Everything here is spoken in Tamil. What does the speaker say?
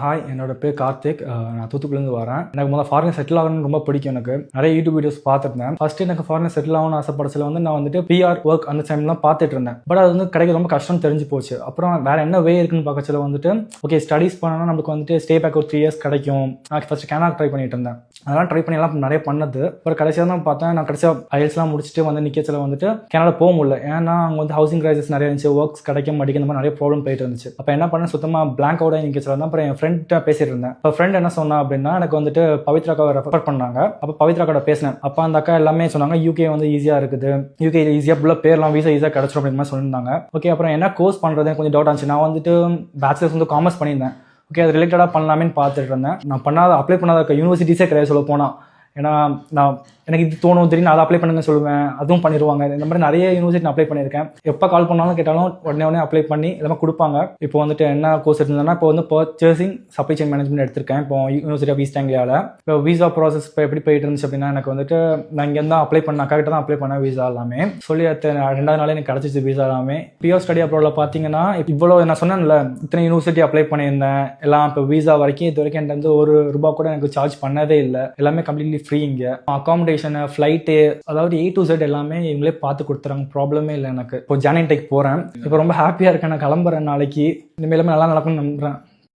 ஹாய், என்னோட பேர் கார்த்திக். நான் தூத்துக்குடிலேருந்து வரேன். எனக்கு முதல்ல ஃபாரின் செட்டில் ஆகணும்னு ரொம்ப பிடிக்கும். எனக்கு நிறைய யூடியூப் வீடியோஸ் பார்த்துருந்தேன். ஃபர்ஸ்ட் எனக்கு ஃபாரின் செட்டில் ஆகணும்னு ஆசைப்படச்சில நான் வந்துட்டு பிஆர் ஒர்க் அந்த டைம்லாம் பார்த்துட்டு இருந்தேன். பட் அது கிடைக்க ரொம்ப கஷ்டம் தெரிஞ்சு போச்சு. அப்புறம் வேற என்ன வே இருக்குன்னு பார்க்கச்சில ஓகே ஸ்டடீஸ் பண்ணனா நமக்கு வந்துட்டு ஸ்டே பேக் ஒரு 3 years கிடைக்கும். நான் ஃபர்ஸ்ட் கனடா ட்ரை பண்ணிட்டு இருந்தேன். அதெல்லாம் ட்ரை பண்ணி எல்லாம் நிறைய பண்ணது. அப்புறம் கடைசியாக தான் பார்த்தேன், நான் கடைசியாக ஐஎல்ஸ்லாம் முடிச்சுட்டு நிற்கச்சில கனடா போக முடியல. ஏன்னா அங்கே ஹவுசிங் கிரைசிஸ் நிறைய இருந்துச்சு, ஒர்க்ஸ் கிடைக்க மாட்டேங்குது, இந்த மாதிரி நிறைய ப்ராப்ளம் போயிட்டு இருந்துச்சு. அப்போ என்ன பண்ணேன், சுத்தமாக பிளாங்கோட நிற்கச்சில தான். அப்புறம் என் ஃப்ரெண்ட்ட பேசிட்டு இருந்தேன். இப்போ ஃப்ரெண்ட் என்ன சொன்னா அப்படின்னா, எனக்கு வந்துட்டு பவித்ராக்காவை ரெஃபர் பண்ணாங்க. அப்போ பவித்ராக்கோட பேசினேன். அப்போ அந்த அக்கா எல்லாமே சொன்னாங்க, யூகே ஈஸியாக இருக்குது, யூகே ஈஸியாக ஃபுல்லாக பேர்லாம் வீசா ஈஸியாக கிடச்சிடும் அப்படிங்கிற மாதிரி சொல்லியிருந்தாங்க. ஓகே, அப்புறம் என்ன கோர்ஸ் பண்ணுறது கொஞ்சம் டவுட் ஆச்சு. நான் வந்துட்டு பேச்சுலர்ஸ் காமர்ஸ் பண்ணியிருந்தேன். ஓகே, அது ரிலேட்டடாக பண்ணலாமேன்னு பார்த்துட்டு இருந்தேன். நான் அப்ளை பண்ணாத யூனிவர்சிட்டிஸே கிடையாது சொல்ல போனால். ஏன்னா எனக்கு இது தோணும், திடீர்னு அதை அப்ளை பண்ணுங்க சொல்லுவேன், அதுவும் பண்ணிடுவாங்க. இந்த மாதிரி நிறைய யூனிவர்சிட்டி நான் அப்ளை பண்ணியிருக்கேன். எப்போ கால் பண்ணாலும் கேட்டாலும் உடனே அப்ளை பண்ணி எல்லாமே கொடுப்பாங்க. இப்போ வந்துட்டு என்ன கோர்ஸ் எடுத்திருந்தேன்னா, இப்போ பர்ச்சேசிங் சப்ளை செயின் மேனேஜ்மெண்ட் எடுத்திருக்கேன். இப்போ யூனிவர்சிட்டி ஆஃப் ஈஸ்ட் ஆங்கிலியாவில். இப்போ வீசா ப்ராசஸ் இப்போ எப்படி போயிட்டு இருந்துச்சு அப்படின்னா, எனக்கு வந்துட்டு நான் இங்கே தான் அப்ளை பண்ணேன், அக்கா கிட்ட தான் அப்ளை பண்ணேன் வீசா எல்லாமே. சொல்லி 2வது நாளே எனக்கு கிடச்சிச்சு வீசா எல்லாமே. பிஆர் ஸ்டடி அப்ரோடில் பார்த்தீங்கன்னா, இவ்வளோ நான் சொன்னேன்ல, இத்தனை யூனிவர்சிட்டி அப்ளை பண்ணியிருந்தேன் எல்லாம். இப்போ வீசா வரைக்கும் இது வரைக்கும் என்கிட்ட வந்து ₹1 கூட எனக்கு சார்ஜ் பண்ணதே இல்லை. எல்லாமே கம்ப்ளீட்லி ஃப்ரீ. இங்கே அகாமடேஷன், ஃப்ளைட்டு, அதாவது A to Z எல்லாமே இவங்களே பார்த்து கொடுத்துறாங்க. ப்ராப்ளமே இல்லை எனக்கு. இப்போ ஜானின் டெக் போகிறேன். இப்போ ரொம்ப ஹாப்பியாக இருக்கேன். நான் கிளம்புறேன் நாளைக்கு. இனிமேலுமே நல்லா நடக்கும்னு நம்புகிறேன்.